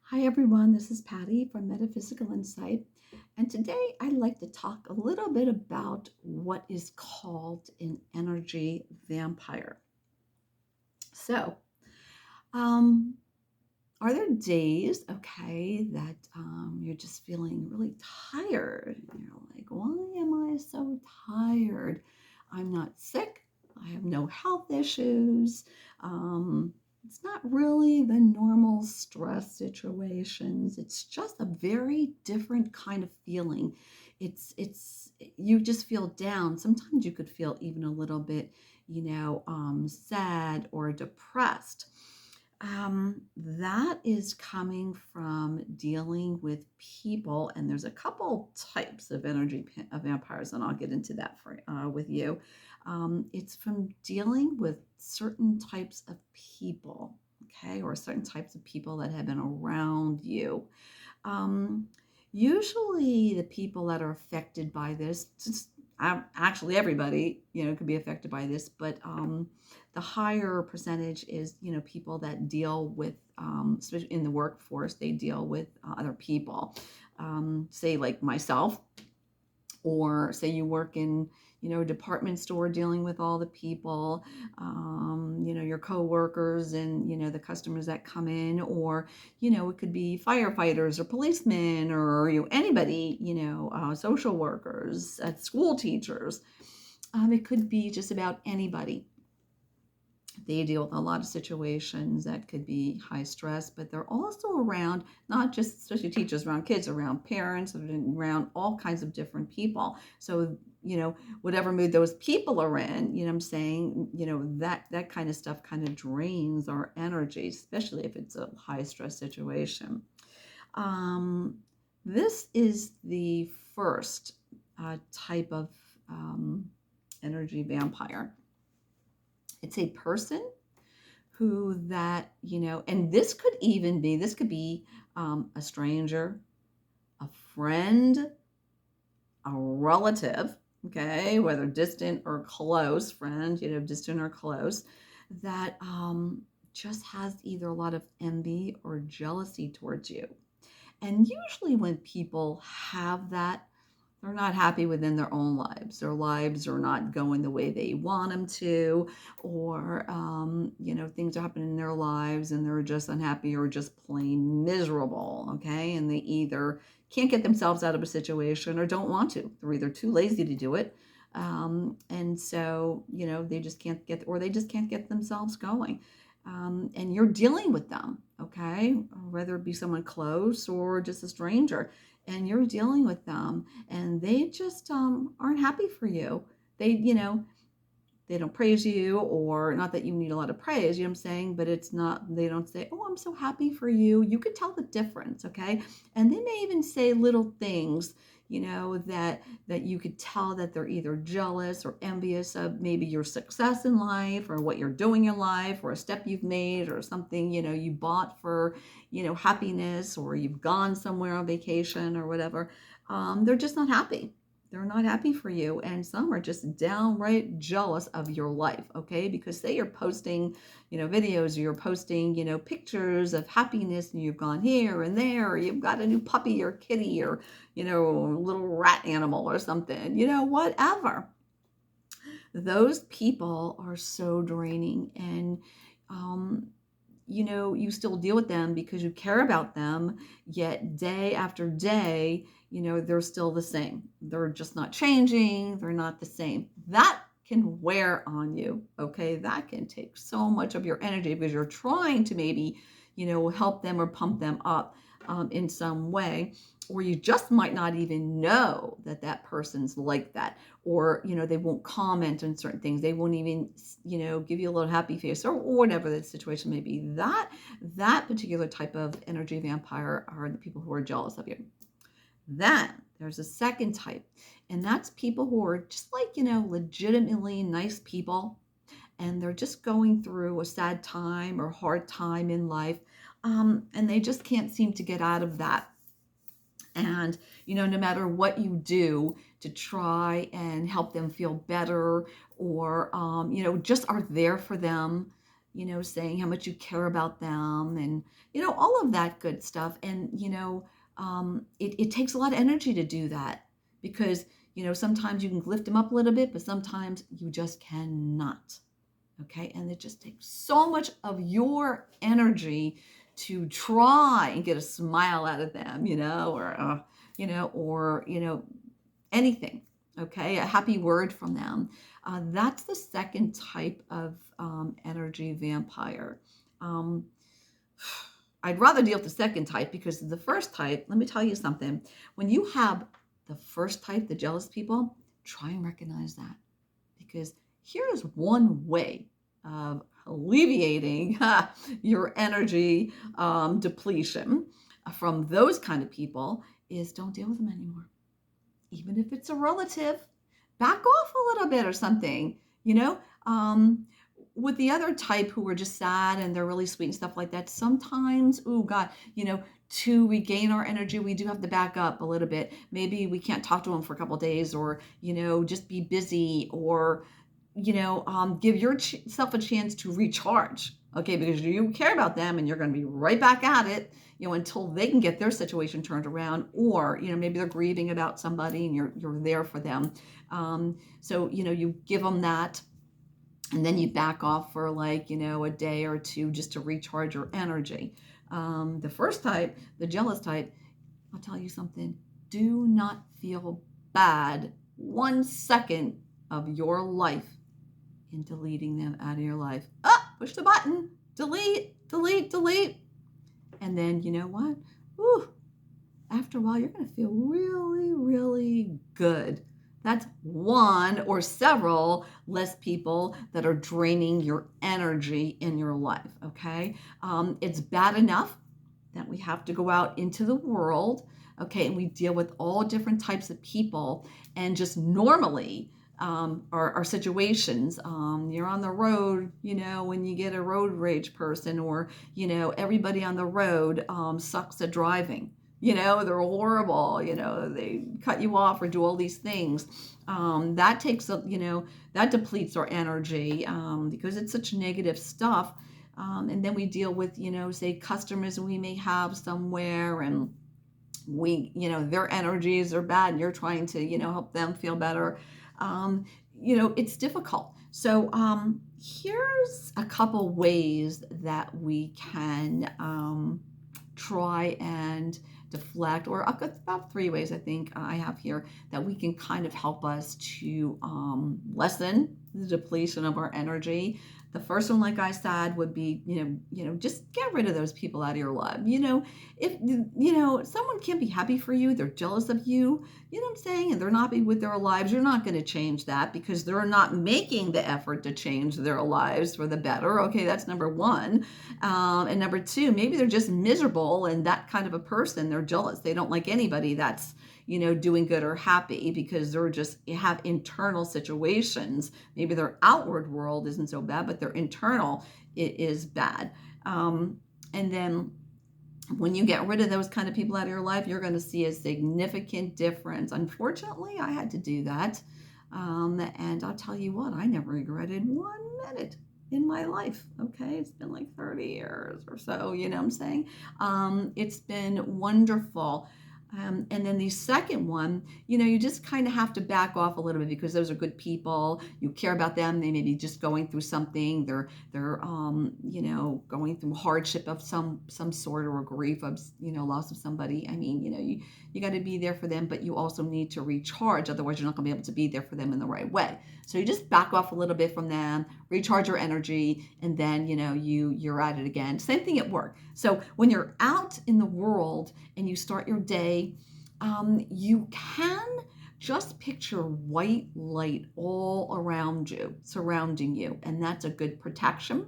Hi everyone, this is Patty from Metaphysical Insight, and today I'd like to talk a little bit about what is called an energy vampire. So, um, are there days, okay, that you're just feeling really tired? You're like, why am I so tired? I'm not sick. I have no health issues. Um, it's not really the normal stress situations. It's just a very different kind of feeling. It's you just feel down. Sometimes you could feel even a little bit, sad or depressed. That is coming from dealing with people, and there's a couple types of vampires, and I'll get into that with you. It's from dealing with certain types of people, okay, or certain types of people that have been around you. Um, Usually, the people that are affected by this, actually everybody, could be affected by this, but the higher percentage is, people that deal with, especially in the workforce, they deal with other people. Say like myself, or say you work in a department store dealing with all the people, your coworkers and the customers that come in, or it could be firefighters or policemen, or anybody, social workers, school teachers. It could be just about anybody. They deal with a lot of situations that could be high stress, but they're also around not just especially teachers, around kids, around parents, around all kinds of different people. So, whatever mood those people are in, I'm saying, that kind of stuff kind of drains our energy, especially if it's a high stress situation. Um, this is the first type of energy vampire. It's a person who that, and this could be a stranger, a friend, a relative, okay, whether distant or close friend, distant or close, that just has either a lot of envy or jealousy towards you. And usually when people have that, they're not happy within their own lives. Their lives are not going the way they want them to, or, things are happening in their lives and they're just unhappy or just plain miserable, okay? And they either can't get themselves out of a situation or don't want to. They're either too lazy to do it. And so, they just can't get, or they just can't get themselves going. And you're dealing with them, okay? Whether it be someone close or just a stranger, and you're dealing with them, and they just aren't happy for you. They, they don't praise you, or not that you need a lot of praise, I'm saying, but it's not, they don't say, oh, I'm so happy for you. You could tell the difference, okay? And they may even say little things, that you could tell that they're either jealous or envious of maybe your success in life, or what you're doing in life, or a step you've made, or something, you bought for, happiness, or you've gone somewhere on vacation or whatever. They're just not happy. They're not happy for you, and some are just downright jealous of your life, okay? Because say you're posting, videos, or you're posting, pictures of happiness, and you've gone here and there, or you've got a new puppy or kitty, or, little rat animal or something, whatever. Those people are so draining, and you still deal with them because you care about them, yet day after day, they're still the same. They're just not changing. They're not the same. That can wear on you, okay? That can take so much of your energy because you're trying to maybe, help them or pump them up in some way, or you just might not even know that that person's like that, or they won't comment on certain things, they won't even give you a little happy face, or whatever the situation may be. That particular type of energy vampire are the people who are jealous of you. Then there's a second type, and that's people who are just like legitimately nice people, and they're just going through a sad time or hard time in life, and they just can't seem to get out of that. And no matter what you do to try and help them feel better, or just are there for them, saying how much you care about them, and all of that good stuff. And it takes a lot of energy to do that, because sometimes you can lift them up a little bit, but sometimes you just cannot. Okay, and it just takes so much of your energy to try and get a smile out of them, or anything. Okay, a happy word from them. That's the second type of energy vampire. Um, I'd rather deal with the second type, because the first type, let me tell you something. When you have the first type, the jealous people, try and recognize that, because here's one way of alleviating your energy depletion from those kind of people is don't deal with them anymore. Even if it's a relative, back off a little bit or something, with the other type who are just sad and they're really sweet and stuff like that, sometimes, oh God, to regain our energy, we do have to back up a little bit. Maybe we can't talk to them for a couple of days, or, just be busy, or, give yourself a chance to recharge. Okay, because you care about them and you're going to be right back at it, until they can get their situation turned around, or, maybe they're grieving about somebody and you're there for them. So, you give them that, and then you back off for like, a day or two just to recharge your energy. The first type, the jealous type, I'll tell you something, do not feel bad 1 second of your life in deleting them out of your life. Push the button, delete, delete, delete. And then you know what? Whew, after a while, you're going to feel really, really good. That's one or several less people that are draining your energy in your life, okay? It's bad enough that we have to go out into the world, okay, and we deal with all different types of people, and just normally our situations. You're on the road, when you get a road rage person, or, everybody on the road sucks at driving. They're horrible, they cut you off or do all these things. That takes, that depletes our energy because it's such negative stuff. And then we deal with, say customers we may have somewhere, and their energies are bad, and you're trying to, help them feel better. It's difficult. So here's a couple ways that we can try and deflect, or about 3 ways I think I have here that we can kind of help us to lessen the depletion of our energy. The first one, like I said, would be, just get rid of those people out of your life. If someone can't be happy for you, they're jealous of you, what I'm saying, and they're not happy with their lives, you're not going to change that, because they're not making the effort to change their lives for the better. Okay, that's number one. And number two, maybe they're just miserable, and that kind of a person, they're jealous. They don't like anybody that's doing good or happy, because they're just have internal situations. Maybe their outward world isn't so bad, but their internal it is bad. And then when you get rid of those kind of people out of your life, you're going to see a significant difference. Unfortunately, I had to do that. And I'll tell you what, I never regretted 1 minute in my life. Okay, it's been like 30 years or so, what I'm saying? It's been wonderful. And then the second one, you just kind of have to back off a little bit, because those are good people. You care about them. They may be just going through something. They're going through hardship of some sort, or a grief of, loss of somebody. I mean, you got to be there for them, but you also need to recharge. Otherwise, you're not going to be able to be there for them in the right way. So you just back off a little bit from them, recharge your energy, and then, you're at it again. Same thing at work. So when you're out in the world and you start your day, you can just picture white light all around you, surrounding you, and that's a good protection.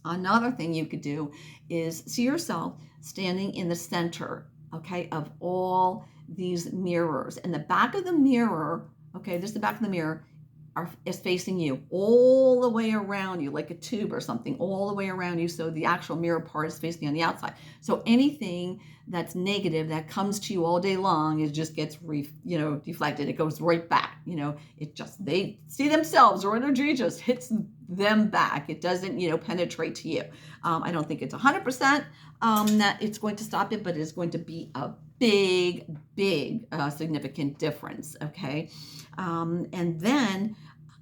Another thing you could do is see yourself standing in the center, okay, of all these mirrors. And the back of the mirror, okay, this is the back of the mirror, is facing you all the way around you, like a tube or something, all the way around you. So the actual mirror part is facing on the outside. So anything that's negative that comes to you all day long, it just gets deflected. It goes right back. They see themselves, or energy just hits them back. It doesn't penetrate to you. I don't think it's 100% that it's going to stop it, but it's going to be a big significant difference. Okay. And then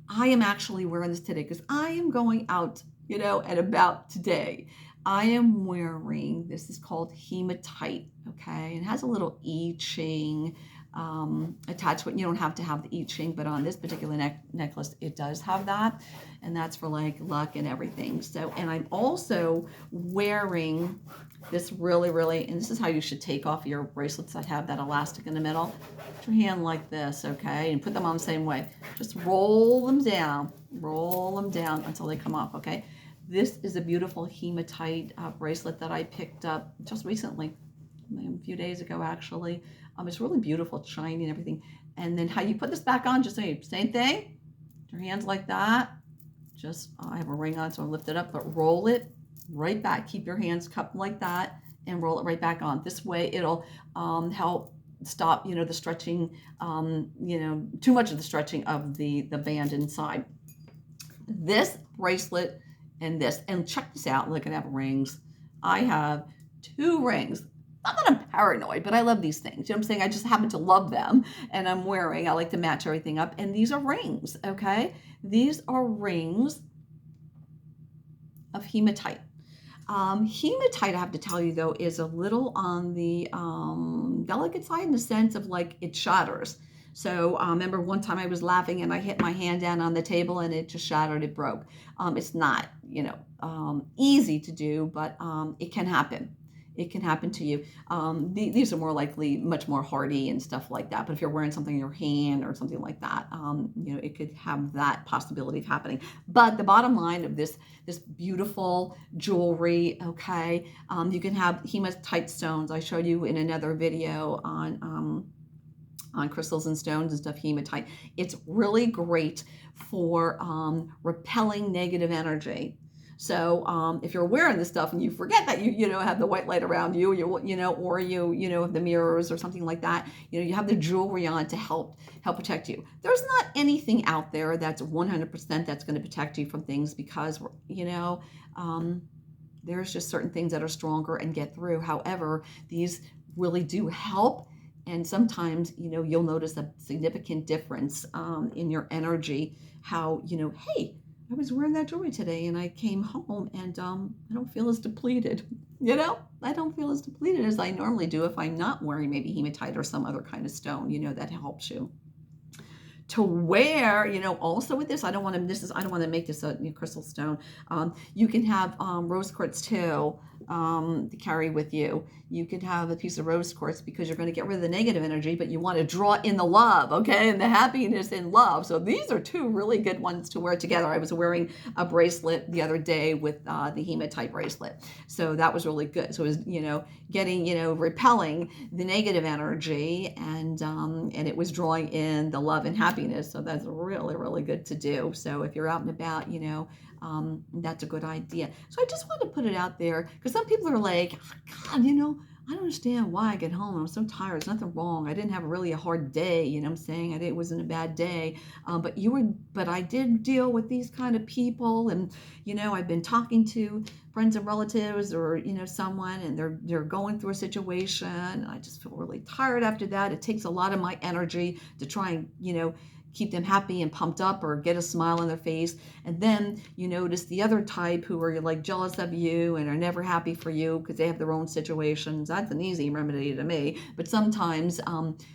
I am actually wearing this today because I am going out, at about today. I am wearing, this is called hematite, okay? It has a little I-Ching attached to it. You don't have to have the I-Ching, but on this particular necklace, it does have that. And that's for like luck and everything. So, and I'm also wearing this really, and this is how you should take off your bracelets that have that elastic in the middle. Put your hand like this, okay? And put them on the same way. Just roll them down until they come off, okay? This is a beautiful hematite bracelet that I picked up just recently, a few days ago actually. It's really beautiful, it's shiny and everything. And then how you put this back on, just same thing. Put your hands like that. I have a ring on, so I lift it up, but roll it right back. Keep your hands cupped like that and roll it right back on. This way it'll help stop, the stretching, too much of the stretching of the band inside. This bracelet and check this out. Look, I have rings. I have 2 rings. Not that I'm paranoid, but I love these things. You know what I'm saying? I just happen to love them, and I like to match everything up. And these are rings, okay? These are rings of hematite. Hematite, I have to tell you though, is a little on the delicate side in the sense of like it shatters. So remember one time I was laughing and I hit my hand down on the table and it just shattered, it broke. It's not, easy to do, but it can happen. It can happen to you. These are more likely much more hardy and stuff like that. But if you're wearing something in your hand or something like that, it could have that possibility of happening. But the bottom line of this beautiful jewelry, okay, you can have hematite stones. I showed you in another video on crystals and stones and stuff, hematite. It's really great for repelling negative energy. So if you're wearing this stuff and you forget that you have the white light around you, or have the mirrors or something like that, you have the jewelry on to help protect you. There's not anything out there that's 100% that's going to protect you from things because there's just certain things that are stronger and get through. However, these really do help. And sometimes, you'll notice a significant difference in your energy. How, hey, I was wearing that jewelry today and I came home and I don't feel as depleted. I don't feel as depleted as I normally do if I'm not wearing maybe hematite or some other kind of stone, that helps you. To wear, also with this, I don't want to make this a crystal stone. You can have rose quartz too to carry with you. You could have a piece of rose quartz because you're going to get rid of the negative energy, but you want to draw in the love, okay, and the happiness in love. So these are 2 really good ones to wear together. I was wearing a bracelet the other day with the hematite bracelet, so that was really good. So it was, getting, repelling the negative energy, and it was drawing in the love and happiness. So that's really, really good to do. So if you're out and about, that's a good idea. So I just want to put it out there because some people are like, God, I don't understand why I get home. I'm so tired. There's nothing wrong. I didn't have really a hard day. I'm saying it wasn't a bad day. But I did deal with these kind of people, and I've been talking to friends and relatives, or someone, and they're going through a situation. And I just feel really tired after that. It takes a lot of my energy to try and keep them happy and pumped up or get a smile on their face. And then you notice the other type who are like jealous of you and are never happy for you because they have their own situations. That's an easy remedy to me. But sometimes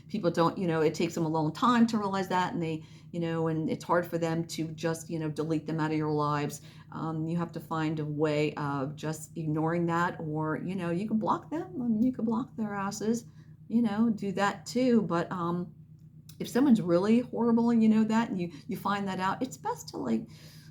people don't, it takes them a long time to realize that, and they, and it's hard for them to just, delete them out of your lives. You have to find a way of just ignoring that, or, you can block them. You can block their asses, do that too. But if someone's really horrible and that, and you find that out, it's best to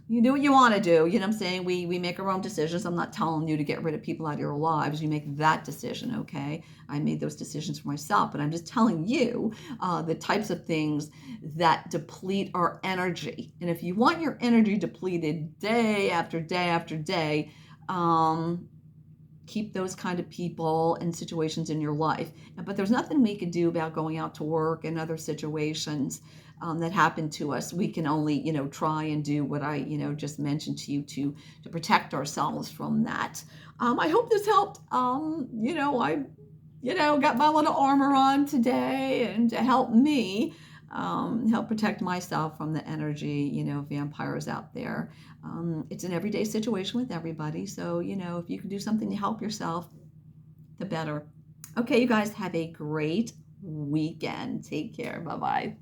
You do what you want to do. You know what I'm saying? We make our own decisions. I'm not telling you to get rid of people out of your lives. You make that decision, okay? I made those decisions for myself, but I'm just telling you the types of things that deplete our energy. And if you want your energy depleted day after day after day, um, keep those kind of people and situations in your life. But there's nothing we can do about going out to work and other situations that happen to us. We can only, try and do what I, just mentioned to you to protect ourselves from that. I hope this helped. I got my little armor on today and to help me help protect myself from the energy, vampires out there. It's an everyday situation with everybody. So, if you can do something to help yourself, the better. Okay, you guys have a great weekend. Take care. Bye bye.